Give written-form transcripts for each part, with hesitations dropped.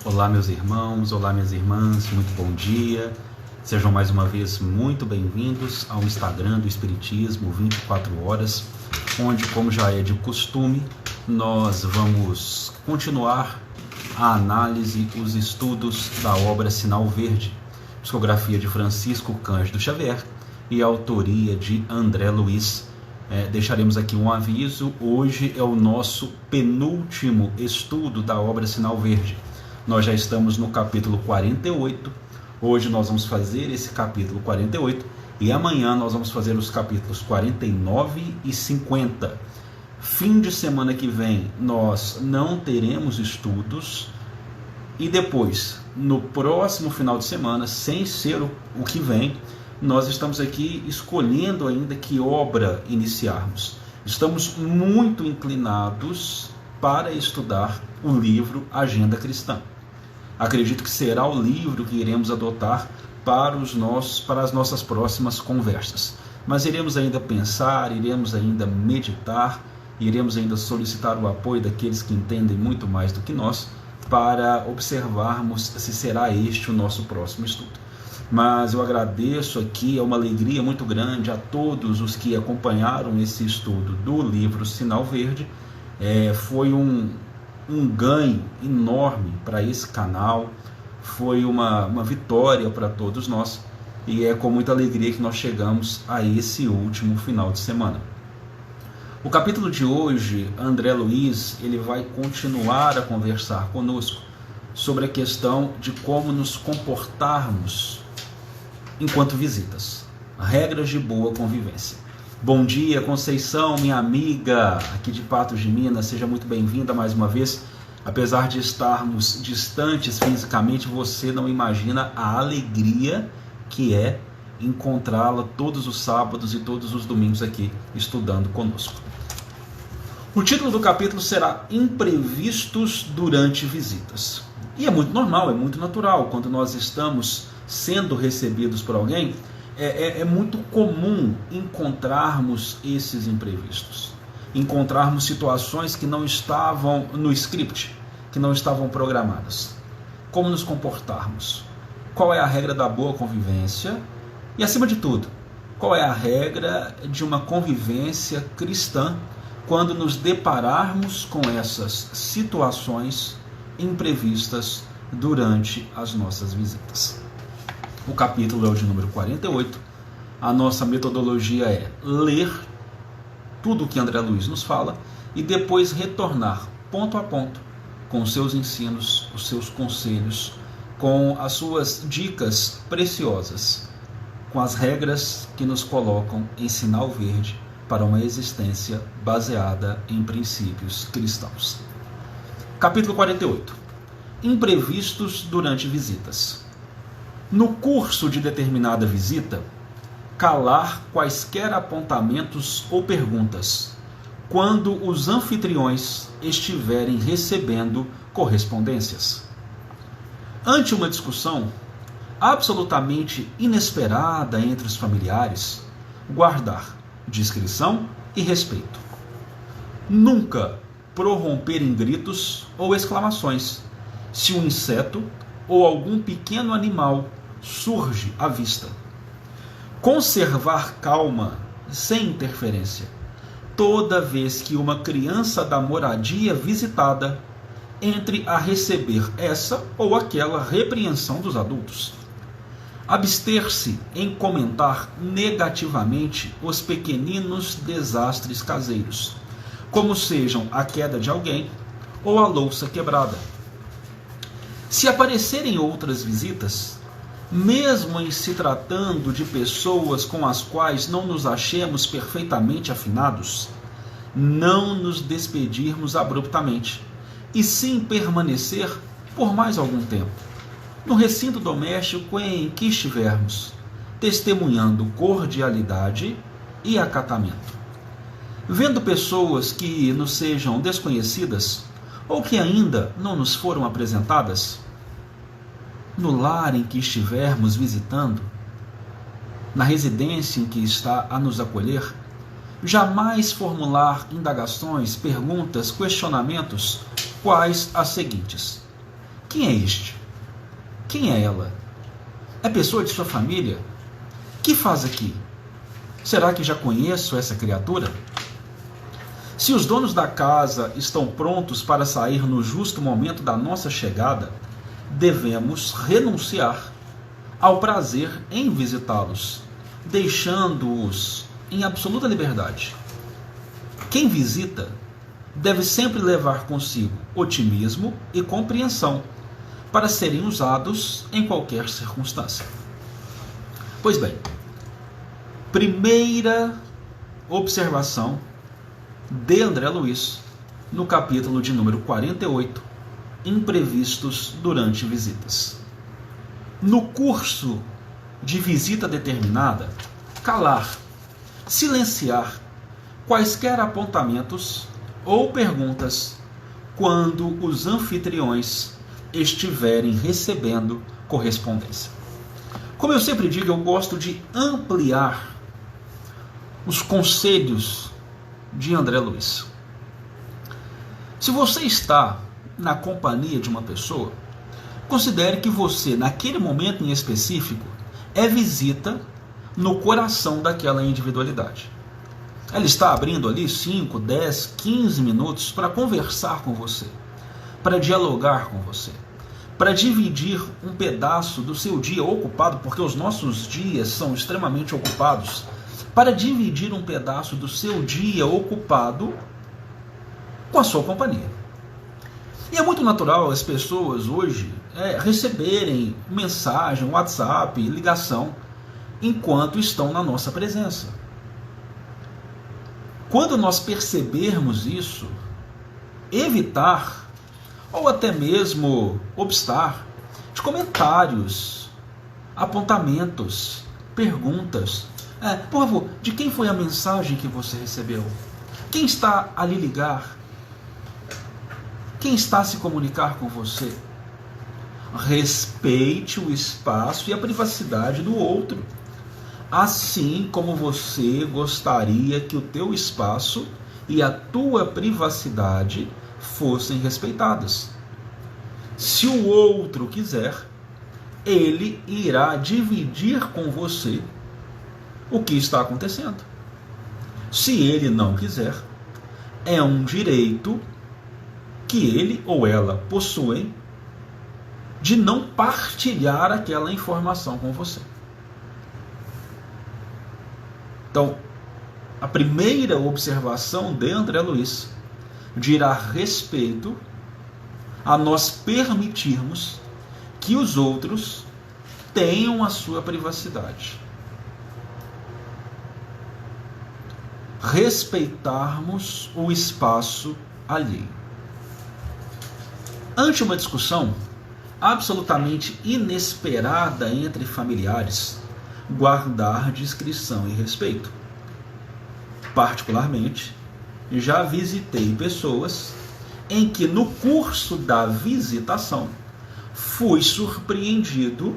Olá meus irmãos, olá minhas irmãs, muito bom dia. Sejam mais uma vez muito bem-vindos ao Instagram do Espiritismo 24 horas, onde, como já é de costume, nós vamos continuar a análise, os estudos da obra Sinal Verde, psicografia de Francisco Cândido Xavier e autoria de André Luiz. Deixaremos aqui um aviso: hoje é o nosso penúltimo estudo da obra Sinal Verde. Nós já estamos no capítulo 48, hoje nós vamos fazer esse capítulo 48 e amanhã nós vamos fazer os capítulos 49 e 50. Fim de semana que vem nós não teremos estudos e depois, no próximo final de semana, sem ser o que vem, nós estamos aqui escolhendo ainda que obra iniciarmos. Estamos muito inclinados para estudar o livro Agenda Cristã. Acredito que será o livro que iremos adotar para as nossas próximas conversas. Mas iremos ainda pensar, iremos ainda meditar, iremos ainda solicitar o apoio daqueles que entendem muito mais do que nós, para observarmos se será este o nosso próximo estudo. Mas eu agradeço aqui, é uma alegria muito grande a todos os que acompanharam esse estudo do livro Sinal Verde. Foi um ganho enorme para esse canal, foi uma vitória para todos nós, e é com muita alegria que nós chegamos a esse último final de semana. O capítulo de hoje, André Luiz, ele vai continuar a conversar conosco sobre a questão de como nos comportarmos enquanto visitas, regras de boa convivência. Bom dia, Conceição, minha amiga, aqui de Patos de Minas, seja muito bem-vinda mais uma vez. Apesar de estarmos distantes fisicamente, você não imagina a alegria que é encontrá-la todos os sábados e todos os domingos aqui estudando conosco. O título do capítulo será Imprevistos durante visitas. E é muito normal, é muito natural, quando nós estamos sendo recebidos por alguém, é muito comum encontrarmos esses imprevistos, encontrarmos situações que não estavam no script, que não estavam programadas. Como nos comportarmos? Qual é a regra da boa convivência? E, acima de tudo, qual é a regra de uma convivência cristã quando nos depararmos com essas situações imprevistas durante as nossas visitas? O capítulo é o de número 48. A nossa metodologia é ler tudo o que André Luiz nos fala e depois retornar ponto a ponto com os seus ensinos, os seus conselhos, com as suas dicas preciosas, com as regras que nos colocam em sinal verde para uma existência baseada em princípios cristãos. Capítulo 48. Imprevistos durante visitas. No curso de determinada visita, calar quaisquer apontamentos ou perguntas, quando os anfitriões estiverem recebendo correspondências. Ante uma discussão absolutamente inesperada entre os familiares, guardar discrição e respeito. Nunca prorromper em gritos ou exclamações, se um inseto ou algum pequeno animal surge à vista. Conservar calma sem interferência toda vez que uma criança da moradia visitada entre a receber essa ou aquela repreensão dos adultos. Abster-se em comentar negativamente os pequeninos desastres caseiros, como sejam a queda de alguém ou a louça quebrada. Se aparecerem outras visitas, mesmo em se tratando de pessoas com as quais não nos achemos perfeitamente afinados, não nos despedirmos abruptamente, e sim permanecer por mais algum tempo, no recinto doméstico em que estivermos, testemunhando cordialidade e acatamento. Vendo pessoas que nos sejam desconhecidas, ou que ainda não nos foram apresentadas, no lar em que estivermos visitando, na residência em que está a nos acolher, jamais formular indagações, perguntas, questionamentos, quais as seguintes: Quem é este? Quem é ela? É pessoa de sua família? Que faz aqui? Será que já conheço essa criatura? Se os donos da casa estão prontos para sair no justo momento da nossa chegada, devemos renunciar ao prazer em visitá-los, deixando-os em absoluta liberdade. Quem visita deve sempre levar consigo otimismo e compreensão para serem usados em qualquer circunstância. Pois bem, primeira observação de André Luiz no capítulo de número 48, imprevistos durante visitas. No curso de visita determinada, calar, silenciar quaisquer apontamentos ou perguntas quando os anfitriões estiverem recebendo correspondência. Como eu sempre digo, eu gosto de ampliar os conselhos de André Luiz. Se você está na companhia de uma pessoa, considere que você, naquele momento em específico, é visita no coração daquela individualidade. Ela está abrindo ali 5, 10, 15 minutos para conversar com você, para dialogar com você, para dividir um pedaço do seu dia ocupado, porque os nossos dias são extremamente ocupados, para dividir um pedaço do seu dia ocupado com a sua companhia. E é muito natural as pessoas hoje receberem mensagem, WhatsApp, ligação, enquanto estão na nossa presença. Quando nós percebermos isso, evitar ou até mesmo obstar de comentários, apontamentos, perguntas. Por favor, de quem foi a mensagem que você recebeu? Quem está a lhe ligar? Quem está a se comunicar com você? Respeite o espaço e a privacidade do outro, assim como você gostaria que o teu espaço e a tua privacidade fossem respeitadas. Se o outro quiser, ele irá dividir com você o que está acontecendo. Se ele não quiser, é um direito que ele ou ela possuem de não partilhar aquela informação com você. Então, a primeira observação de André Luiz dirá respeito a nós permitirmos que os outros tenham a sua privacidade. Respeitarmos o espaço alheio. Ante uma discussão absolutamente inesperada entre familiares, guardar discrição e respeito. Particularmente, já visitei pessoas em que no curso da visitação fui surpreendido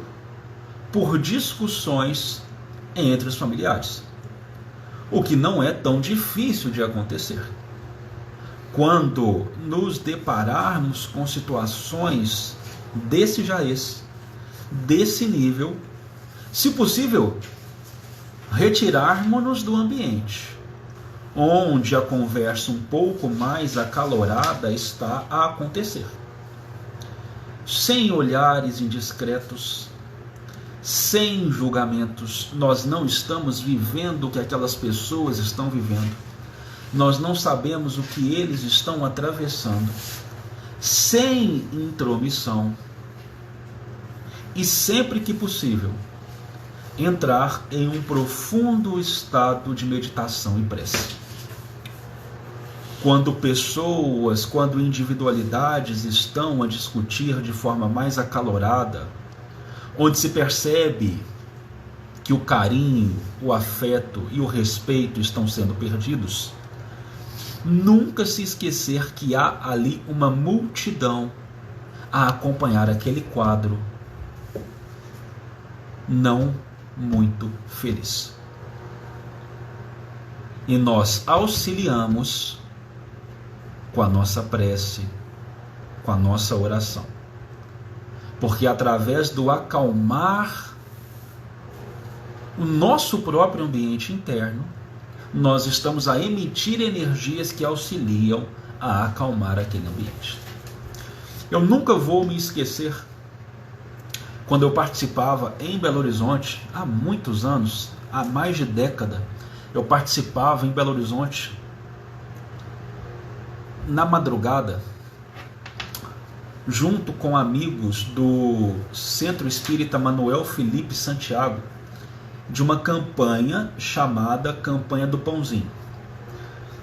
por discussões entre os familiares, o que não é tão difícil de acontecer. Quando nos depararmos com situações desse jaez, desse nível, se possível, retirarmos-nos do ambiente, onde a conversa um pouco mais acalorada está a acontecer. Sem olhares indiscretos, sem julgamentos, nós não estamos vivendo o que aquelas pessoas estão vivendo. Nós não sabemos o que eles estão atravessando. Sem intromissão. E sempre que possível, entrar em um profundo estado de meditação e prece. Quando pessoas, quando individualidades estão a discutir de forma mais acalorada, onde se percebe que o carinho, o afeto e o respeito estão sendo perdidos, nunca se esquecer que há ali uma multidão a acompanhar aquele quadro não muito feliz. E nós auxiliamos com a nossa prece, com a nossa oração. Porque através do acalmar o nosso próprio ambiente interno, nós estamos a emitir energias que auxiliam a acalmar aquele ambiente. Eu nunca vou me esquecer quando eu participava em Belo Horizonte, há muitos anos, há mais de década, eu participava em Belo Horizonte na madrugada, junto com amigos do Centro Espírita Manuel Felipe Santiago, de uma campanha chamada Campanha do Pãozinho,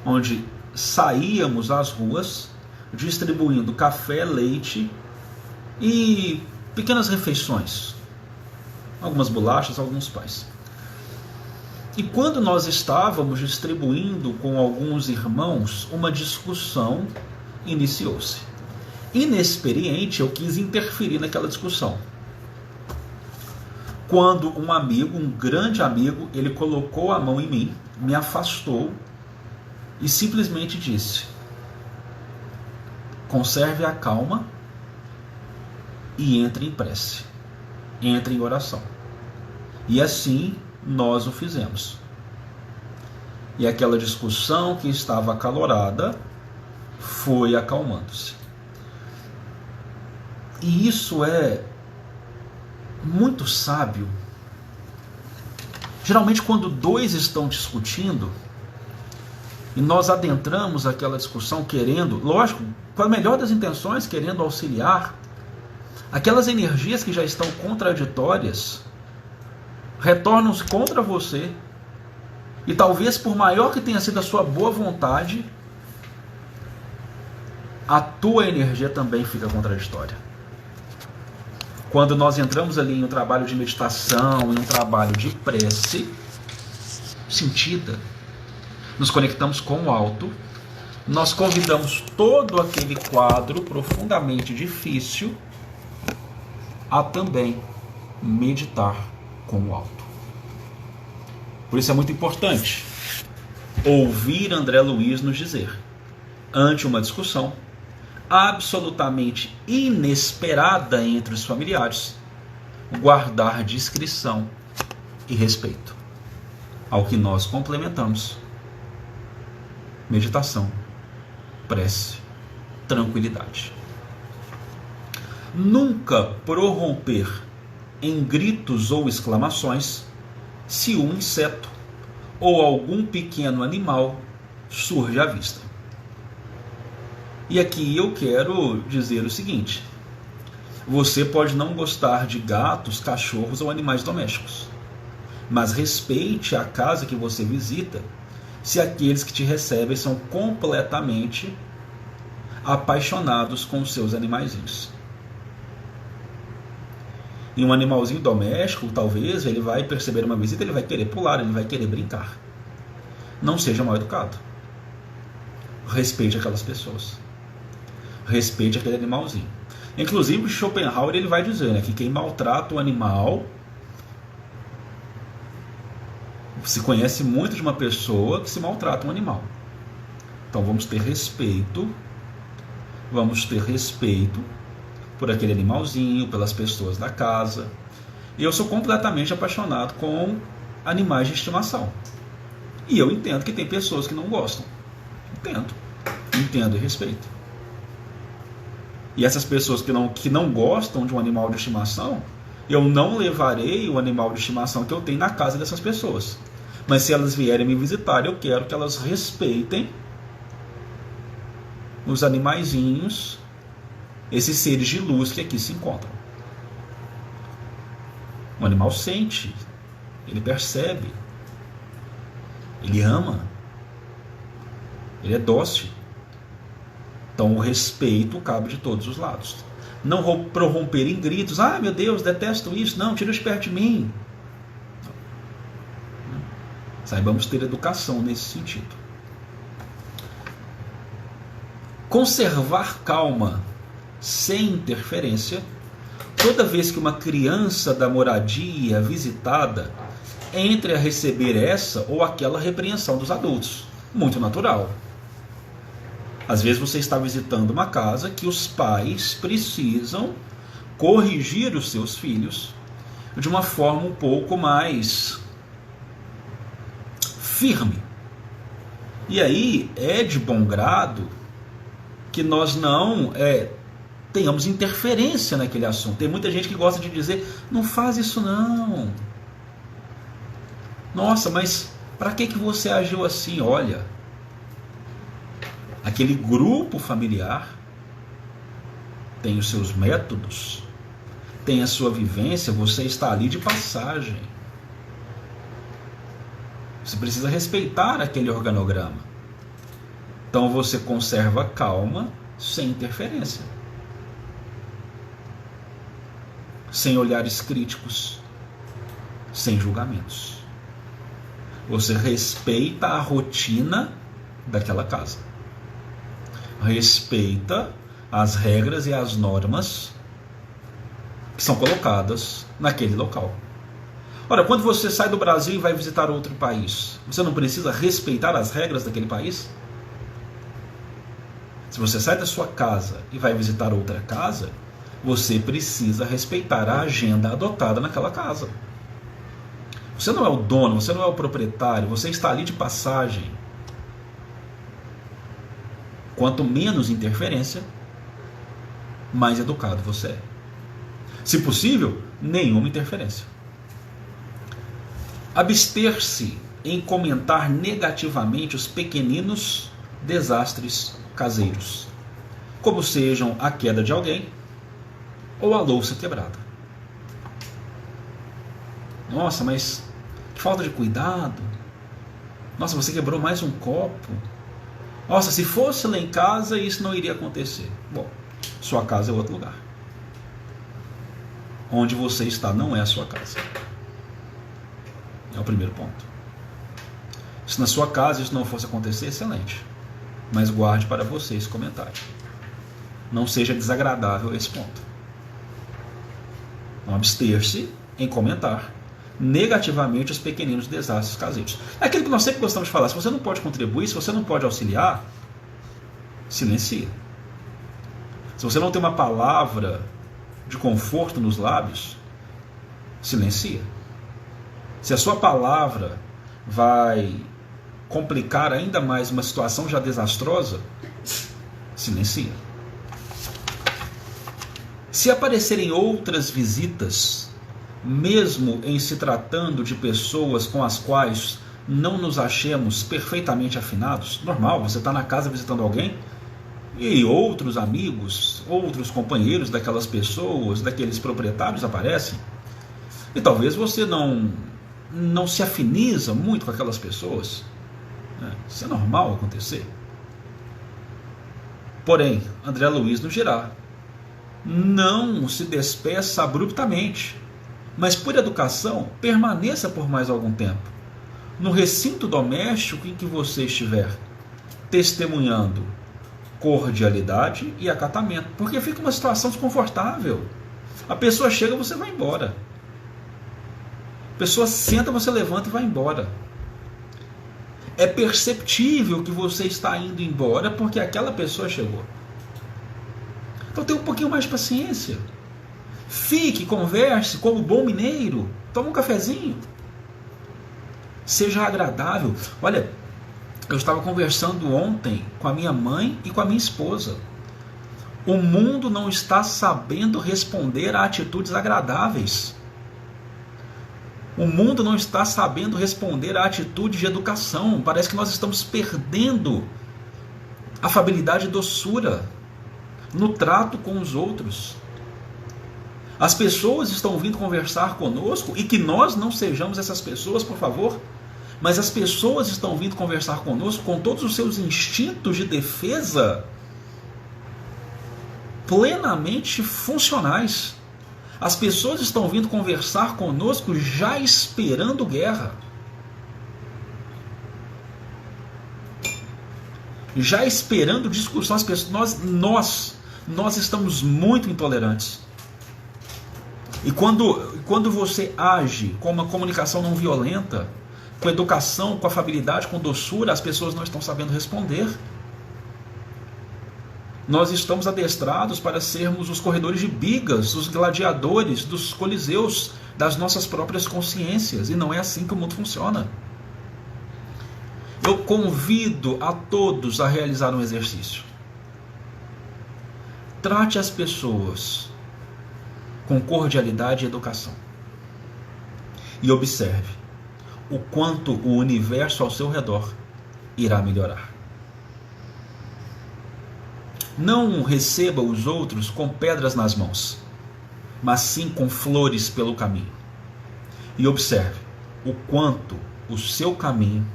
onde saíamos às ruas distribuindo café, leite e pequenas refeições, algumas bolachas, alguns pães. E quando nós estávamos distribuindo com alguns irmãos, uma discussão iniciou-se. Inexperiente, eu quis interferir naquela discussão. Quando um amigo, um grande amigo, ele colocou a mão em mim, me afastou e simplesmente disse: conserve a calma e entre em prece, entre em oração. E assim nós o fizemos. E aquela discussão que estava acalorada foi acalmando-se. E isso é muito sábio. Geralmente quando dois estão discutindo e nós adentramos aquela discussão querendo, lógico, com a melhor das intenções, querendo auxiliar, aquelas energias que já estão contraditórias retornam-se contra você, e talvez por maior que tenha sido a sua boa vontade, a tua energia também fica contraditória. Quando nós entramos ali em um trabalho de meditação, em um trabalho de prece sentida, nos conectamos com o alto, nós convidamos todo aquele quadro profundamente difícil a também meditar com o alto. Por isso é muito importante ouvir André Luiz nos dizer, ante uma discussão absolutamente inesperada entre os familiares, guardar discrição e respeito, ao que nós complementamos meditação, prece, tranquilidade. Nunca prorromper em gritos ou exclamações se um inseto ou algum pequeno animal surge à vista. E aqui eu quero dizer o seguinte: você pode não gostar de gatos, cachorros ou animais domésticos, mas respeite a casa que você visita se aqueles que te recebem são completamente apaixonados com os seus animaizinhos. E um animalzinho doméstico, talvez, ele vai perceber uma visita, ele vai querer pular, ele vai querer brincar. Não seja mal educado. Respeite aquelas pessoas. Respeite aquele animalzinho. Inclusive, Schopenhauer ele vai dizer, né, que quem maltrata o animal se conhece muito de uma pessoa que se maltrata um animal. Então vamos ter respeito por aquele animalzinho, pelas pessoas da casa. E eu sou completamente apaixonado com animais de estimação. E eu entendo que tem pessoas que não gostam. Entendo e respeito. E essas pessoas que não gostam de um animal de estimação, eu não levarei o animal de estimação que eu tenho na casa dessas pessoas. Mas se elas vierem me visitar, eu quero que elas respeitem os animaizinhos, esses seres de luz que aqui se encontram. O animal sente, ele percebe, ele ama, ele é dócil. Então o respeito cabe de todos os lados. Não prorromper em gritos: ah, meu Deus, detesto isso, não, tira isso perto de mim. Saibamos ter educação nesse sentido. Conservar calma sem interferência toda vez que uma criança da moradia visitada entre a receber essa ou aquela repreensão dos adultos. Muito natural. Às vezes você está visitando uma casa que os pais precisam corrigir os seus filhos de uma forma um pouco mais firme. E aí é de bom grado que nós não tenhamos interferência naquele assunto. Tem muita gente que gosta de dizer, não faz isso não. Nossa, mas para que você agiu assim? Olha, aquele grupo familiar tem os seus métodos, tem a sua vivência, você está ali de passagem. Você precisa respeitar aquele organograma. Então você conserva calma, sem interferência, sem olhares críticos, sem julgamentos. Você respeita a rotina daquela casa, respeita as regras e as normas que são colocadas naquele local. Ora, quando você sai do Brasil e vai visitar outro país, você não precisa respeitar as regras daquele país? Se você sai da sua casa e vai visitar outra casa, você precisa respeitar a agenda adotada naquela casa. Você não é o dono, você não é o proprietário, você está ali de passagem. Quanto menos interferência, mais educado você é. Se possível, nenhuma interferência. Abster-se em comentar negativamente os pequeninos desastres caseiros, como sejam a queda de alguém ou a louça quebrada. Nossa, mas que falta de cuidado. Nossa, você quebrou mais um copo. Nossa, se fosse lá em casa, isso não iria acontecer. Bom, sua casa é outro lugar. Onde você está não é a sua casa. É o primeiro ponto. Se na sua casa isso não fosse acontecer, excelente. Mas guarde para você esse comentário. Não seja desagradável esse ponto. Não abster-se em comentar negativamente os pequeninos desastres caseiros. É aquilo que nós sempre gostamos de falar. Se você não pode contribuir, se você não pode auxiliar, silencia. Se você não tem uma palavra de conforto nos lábios, silencia. Se a sua palavra vai complicar ainda mais uma situação já desastrosa, silencia. Se aparecerem outras visitas, mesmo em se tratando de pessoas com as quais não nos achemos perfeitamente afinados, normal, você está na casa visitando alguém e outros amigos, outros companheiros daquelas pessoas, daqueles proprietários aparecem, e talvez você não se afiniza muito com aquelas pessoas, né? Isso é normal acontecer. Porém, André Luiz nos dirá, não se despeça abruptamente, mas por educação permaneça por mais algum tempo no recinto doméstico em que você estiver, testemunhando cordialidade e acatamento, porque fica uma situação desconfortável. A pessoa chega, você vai embora. A pessoa senta, você levanta e vai embora. É perceptível que você está indo embora porque aquela pessoa chegou. Então tenha um pouquinho mais de paciência. Fique, converse como bom mineiro. Toma um cafezinho. Seja agradável. Olha, eu estava conversando ontem com a minha mãe e com a minha esposa. O mundo não está sabendo responder a atitudes agradáveis. O mundo não está sabendo responder a atitude de educação. Parece que nós estamos perdendo afabilidade e doçura no trato com os outros. As pessoas estão vindo conversar conosco, e que nós não sejamos essas pessoas, por favor, mas as pessoas estão vindo conversar conosco com todos os seus instintos de defesa plenamente funcionais. As pessoas estão vindo conversar conosco já esperando guerra. Já esperando discussão. As pessoas, nós estamos muito intolerantes. E quando você age com uma comunicação não violenta, com educação, com afabilidade, com doçura, as pessoas não estão sabendo responder. Nós estamos adestrados para sermos os corredores de bigas, os gladiadores dos coliseus das nossas próprias consciências, e não é assim que o mundo funciona. Eu convido a todos a realizar um exercício. Trate as pessoas com cordialidade e educação. E observe o quanto o universo ao seu redor irá melhorar. Não receba os outros com pedras nas mãos, mas sim com flores pelo caminho. E observe o quanto o seu caminho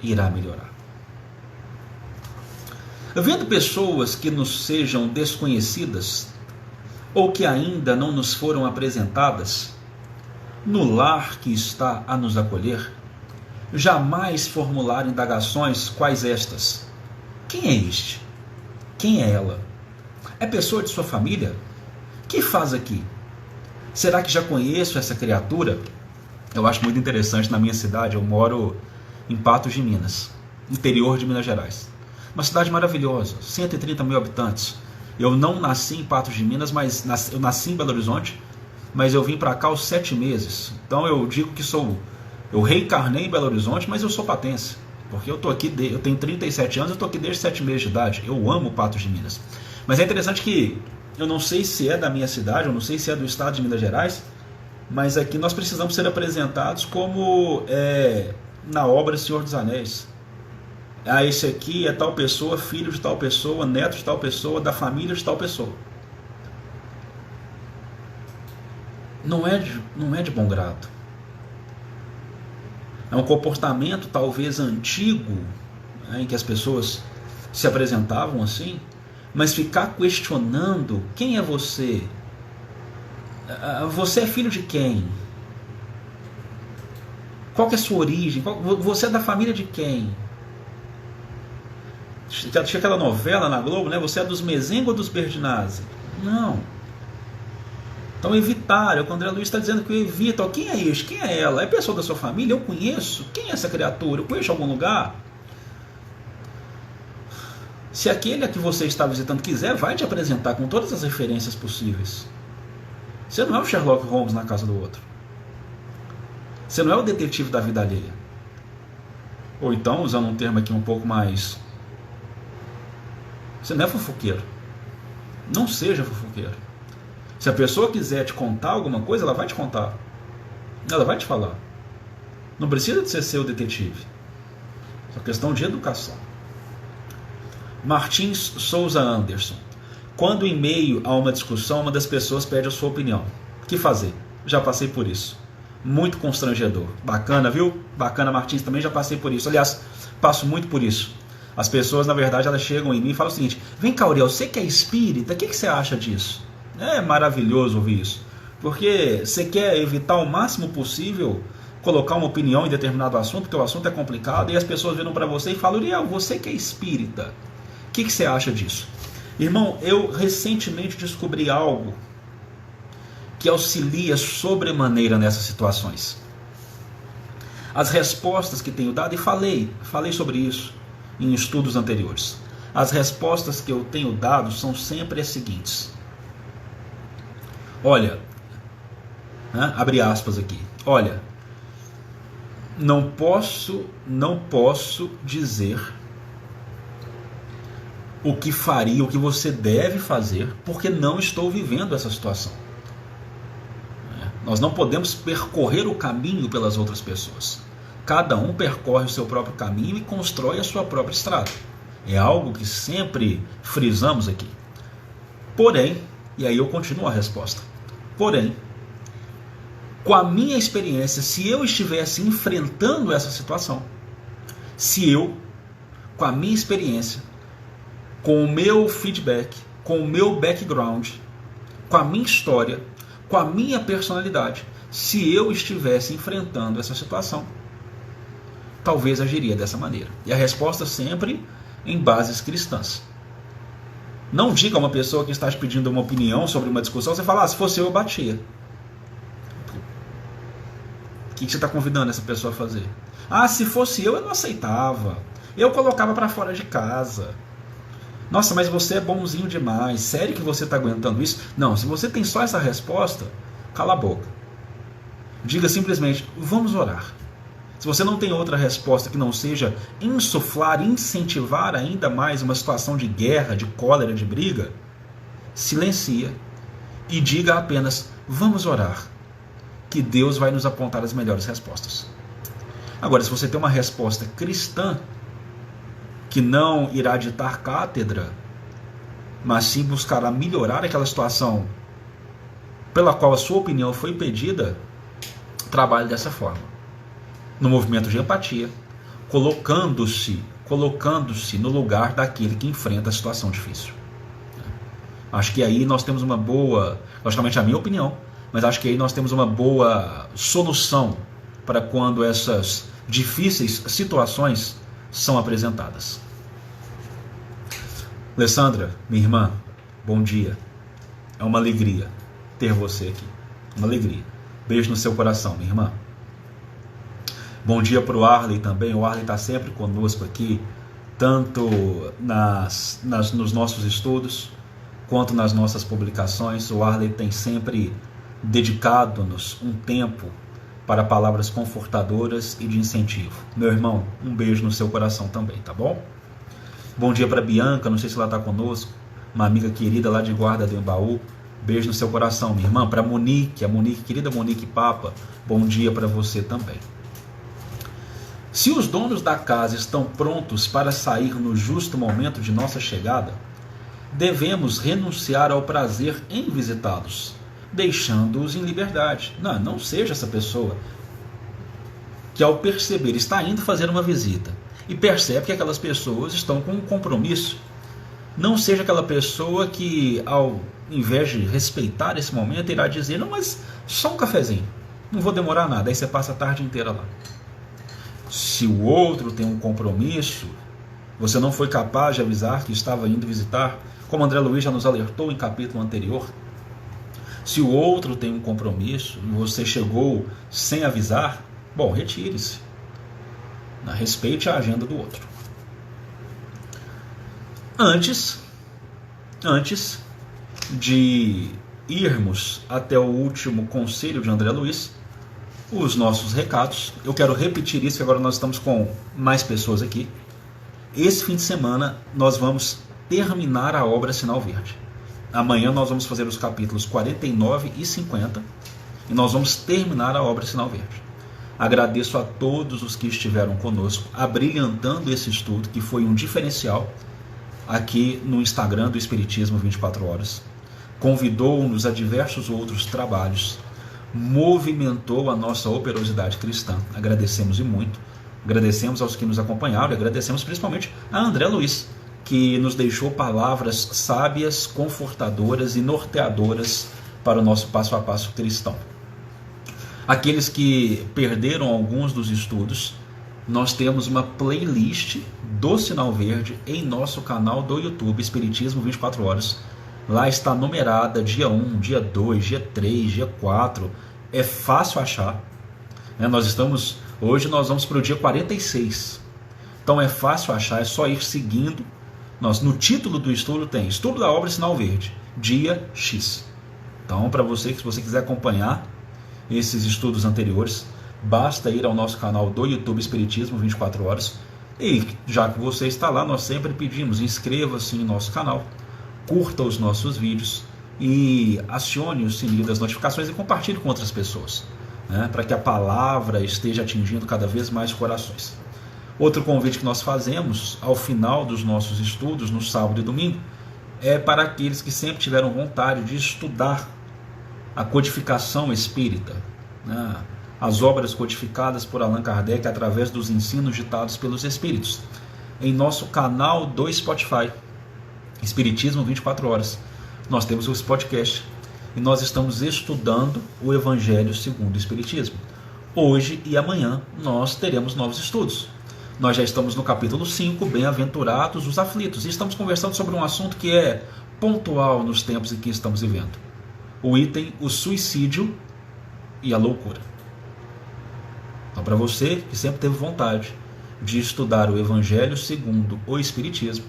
irá melhorar. Vendo pessoas que nos sejam desconhecidas ou que ainda não nos foram apresentadas, no lar que está a nos acolher, jamais formular indagações quais estas: quem é este? Quem é ela? É pessoa de sua família? Que faz aqui? Será que já conheço essa criatura? Eu acho muito interessante, na minha cidade, eu moro em Patos de Minas, interior de Minas Gerais. Uma cidade maravilhosa, 130 mil habitantes. Eu não nasci em Patos de Minas, mas eu nasci em Belo Horizonte, mas eu vim para cá aos 7 meses. Então eu digo que eu reencarnei em Belo Horizonte, mas eu sou patense, porque eu tenho 37 anos, eu estou aqui desde 7 meses de idade. Eu amo Patos de Minas. Mas é interessante que eu não sei se é da minha cidade, eu não sei se é do estado de Minas Gerais, mas aqui nós precisamos ser apresentados como na obra Senhor dos Anéis. Esse aqui é tal pessoa, filho de tal pessoa, neto de tal pessoa, da família de tal pessoa. Não é de bom grado. É um comportamento talvez antigo, em que as pessoas se apresentavam assim, mas ficar questionando: quem é você? Você é filho de quem? Qual que é a sua origem? Você é da família de quem? Tinha aquela novela na Globo, né? Você é dos Mezenga ou dos Berdinazzi? Não. Então evitar, o André Luiz está dizendo que eu evito. Quem é este? Quem é ela? É pessoa da sua família? Eu conheço? Quem é essa criatura? Eu conheço em algum lugar? Se aquele a que você está visitando quiser, vai te apresentar com todas as referências possíveis. Você não é o Sherlock Holmes na casa do outro. Você não é o detetive da vida alheia. Ou então, usando um termo aqui um pouco mais... Você não é fofoqueiro. Não seja fofoqueiro. Se a pessoa quiser te contar alguma coisa, ela vai te contar. Ela vai te falar. Não precisa de ser seu detetive. É uma questão de educação. Martins Souza Anderson. Quando em meio a uma discussão, uma das pessoas pede a sua opinião. O que fazer? Já passei por isso. Muito constrangedor. Bacana, viu? Bacana, Martins, também já passei por isso. Aliás, passo muito por isso. As pessoas, na verdade, elas chegam em mim e falam o seguinte: vem cá, Uriel, você que é espírita, o que você acha disso? É maravilhoso ouvir isso, porque você quer evitar o máximo possível colocar uma opinião em determinado assunto, porque o assunto é complicado, e as pessoas viram para você e falam: Uriel, você que é espírita, o que você acha disso? Irmão, eu recentemente descobri algo que auxilia sobremaneira nessas situações. As respostas que tenho dado, e falei sobre isso em estudos anteriores, as respostas que eu tenho dado são sempre as seguintes: olha, abre aspas aqui, olha, não posso dizer o que faria, o que você deve fazer, porque não estou vivendo essa situação. Nós não podemos percorrer o caminho pelas outras pessoas. Cada um percorre o seu próprio caminho e constrói a sua própria estrada. É algo que sempre frisamos aqui. Porém, e aí eu continuo a resposta, porém, com a minha experiência, se eu estivesse enfrentando essa situação, se eu, com a minha experiência, com o meu feedback, com o meu background, com a minha história, com a minha personalidade, se eu estivesse enfrentando essa situação, talvez agiria dessa maneira. E a resposta sempre em bases cristãs. Não diga a uma pessoa que está te pedindo uma opinião sobre uma discussão, você fala: se fosse eu batia. O que você está convidando essa pessoa a fazer? Se fosse eu não aceitava. Eu colocava para fora de casa. Nossa, mas você é bonzinho demais. Sério que você está aguentando isso? Não, se você tem só essa resposta, cala a boca. Diga simplesmente, vamos orar. Se você não tem outra resposta que não seja insuflar, incentivar ainda mais uma situação de guerra, de cólera, de briga, silencia e diga apenas, vamos orar, que Deus vai nos apontar as melhores respostas. Agora, se você tem uma resposta cristã, que não irá ditar cátedra, mas sim buscará melhorar aquela situação pela qual a sua opinião foi pedida, trabalhe dessa forma. No movimento de empatia, colocando-se no lugar daquele que enfrenta a situação difícil. Acho que aí nós temos uma boa, logicamente a minha opinião, mas acho que aí nós temos uma boa solução para quando essas difíceis situações são apresentadas. Alessandra, minha irmã, bom dia. É uma alegria ter você aqui. Uma alegria. Beijo no seu coração, minha irmã. Bom dia para o Arley também. O Arley está sempre conosco aqui, tanto nos nossos estudos, quanto nas nossas publicações. O Arley tem sempre dedicado-nos um tempo para palavras confortadoras e de incentivo. Meu irmão, um beijo no seu coração também, tá bom? Bom dia para Bianca, não sei se ela está conosco, uma amiga querida lá de Guarda do Embaú. Beijo no seu coração, minha irmã. Para Monique, querida Monique Papa, bom dia para você também. Se os donos da casa estão prontos para sair no justo momento de nossa chegada, devemos renunciar ao prazer em visitá-los, deixando-os em liberdade. Não seja essa pessoa que, ao perceber, está indo fazer uma visita e percebe que aquelas pessoas estão com um compromisso. Não seja aquela pessoa que, ao invés de respeitar esse momento, irá dizer, não, mas só um cafezinho, não vou demorar nada, aí você passa a tarde inteira lá. Se o outro tem um compromisso, você não foi capaz de avisar que estava indo visitar, como André Luiz já nos alertou em capítulo anterior. Se o outro tem um compromisso e você chegou sem avisar, bom, retire-se. Respeite a agenda do outro. Antes de irmos até o último conselho de André Luiz, os nossos recados, eu quero repetir isso, que agora nós estamos com mais pessoas aqui. Esse fim de semana nós vamos terminar a obra Sinal Verde. Amanhã nós vamos fazer os capítulos 49 e 50 e nós vamos terminar a obra Sinal Verde. Agradeço a todos os que estiveram conosco, abrilhantando esse estudo, que foi um diferencial aqui no Instagram do Espiritismo 24 Horas. Convidou-nos a diversos outros trabalhos, movimentou a nossa operosidade cristã. Agradecemos e muito. Agradecemos aos que nos acompanharam e agradecemos principalmente a André Luiz, que nos deixou palavras sábias, confortadoras e norteadoras para o nosso passo a passo cristão. Aqueles que perderam alguns dos estudos, nós temos uma playlist do Sinal Verde em nosso canal do YouTube, Espiritismo 24 Horas. Lá está numerada dia 1, dia 2, dia 3, dia 4. É fácil achar. Hoje nós vamos para o dia 46. Então é fácil achar, é só ir seguindo. No título do estudo tem Estudo da Obra Sinal Verde, dia X. Então, para você, se você quiser acompanhar esses estudos anteriores, basta ir ao nosso canal do YouTube Espiritismo 24 Horas. E já que você está lá, nós sempre pedimos, inscreva-se em nosso canal, curta os nossos vídeos e acione o sininho das notificações e compartilhe com outras pessoas, para que a palavra esteja atingindo cada vez mais corações. Outro convite que nós fazemos ao final dos nossos estudos, no sábado e domingo, é para aqueles que sempre tiveram vontade de estudar a codificação espírita, as obras codificadas por Allan Kardec através dos ensinos ditados pelos espíritos, em nosso canal do Spotify, Espiritismo 24 Horas. Nós temos esse podcast e nós estamos estudando o Evangelho segundo o Espiritismo. Hoje e amanhã nós teremos novos estudos. Nós já estamos no capítulo 5, Bem-aventurados os aflitos, e estamos conversando sobre um assunto que é pontual nos tempos em que estamos vivendo. O item, o suicídio e a loucura. Então, para você que sempre teve vontade de estudar o Evangelho segundo o Espiritismo,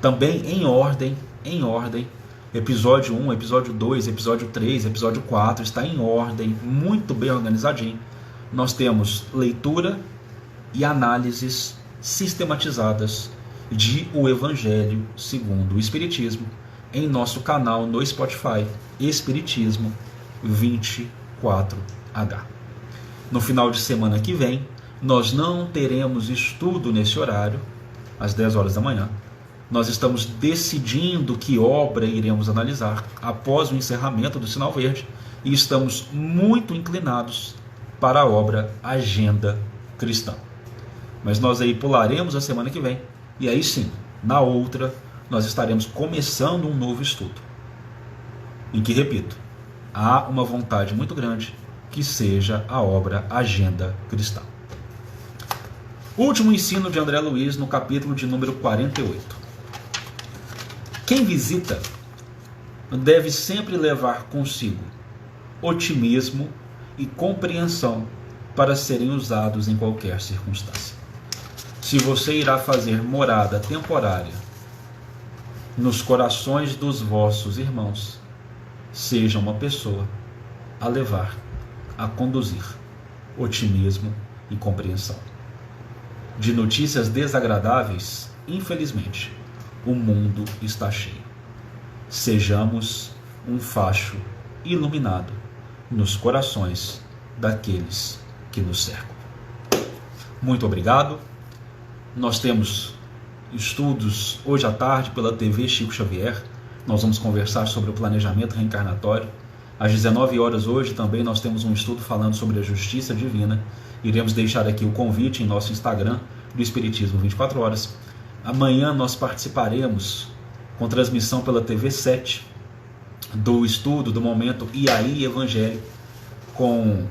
Também em ordem, episódio 1, episódio 2, episódio 3, episódio 4, está em ordem, muito bem organizadinho. Nós temos leitura e análises sistematizadas de O Evangelho segundo o Espiritismo em nosso canal no Spotify, Espiritismo 24H. No final de semana que vem, nós não teremos estudo nesse horário, às 10 horas da manhã. Nós estamos decidindo que obra iremos analisar após o encerramento do Sinal Verde e estamos muito inclinados para a obra Agenda Cristã. Mas nós aí pularemos a semana que vem e aí sim, na outra, nós estaremos começando um novo estudo, em que, repito, há uma vontade muito grande que seja a obra Agenda Cristã. Último ensino de André Luiz no capítulo de número 48. Quem visita deve sempre levar consigo otimismo e compreensão para serem usados em qualquer circunstância. Se você irá fazer morada temporária nos corações dos vossos irmãos, seja uma pessoa a levar, a conduzir otimismo e compreensão. De notícias desagradáveis, infelizmente, o mundo está cheio. Sejamos um facho iluminado nos corações daqueles que nos cercam. Muito obrigado. Nós temos estudos hoje à tarde pela TV Chico Xavier. Nós vamos conversar sobre o planejamento reencarnatório. Às 19 horas hoje também nós temos um estudo falando sobre a justiça divina. Iremos deixar aqui o convite em nosso Instagram do Espiritismo 24 horas. Amanhã nós participaremos com transmissão pela TV 7 do estudo do momento E aí Evangelho com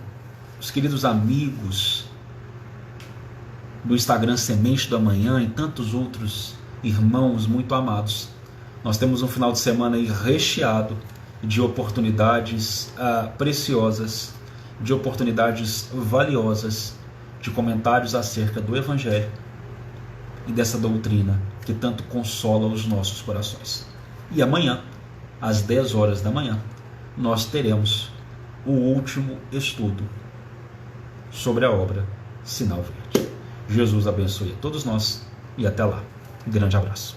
os queridos amigos do Instagram Semente da Manhã e tantos outros irmãos muito amados. Nós temos um final de semana aí recheado de oportunidades preciosas, de oportunidades valiosas, de comentários acerca do Evangelho e dessa doutrina que tanto consola os nossos corações. E amanhã, às 10 horas da manhã, nós teremos o último estudo sobre a obra Sinal Verde. Jesus abençoe a todos nós e até lá. Um grande abraço.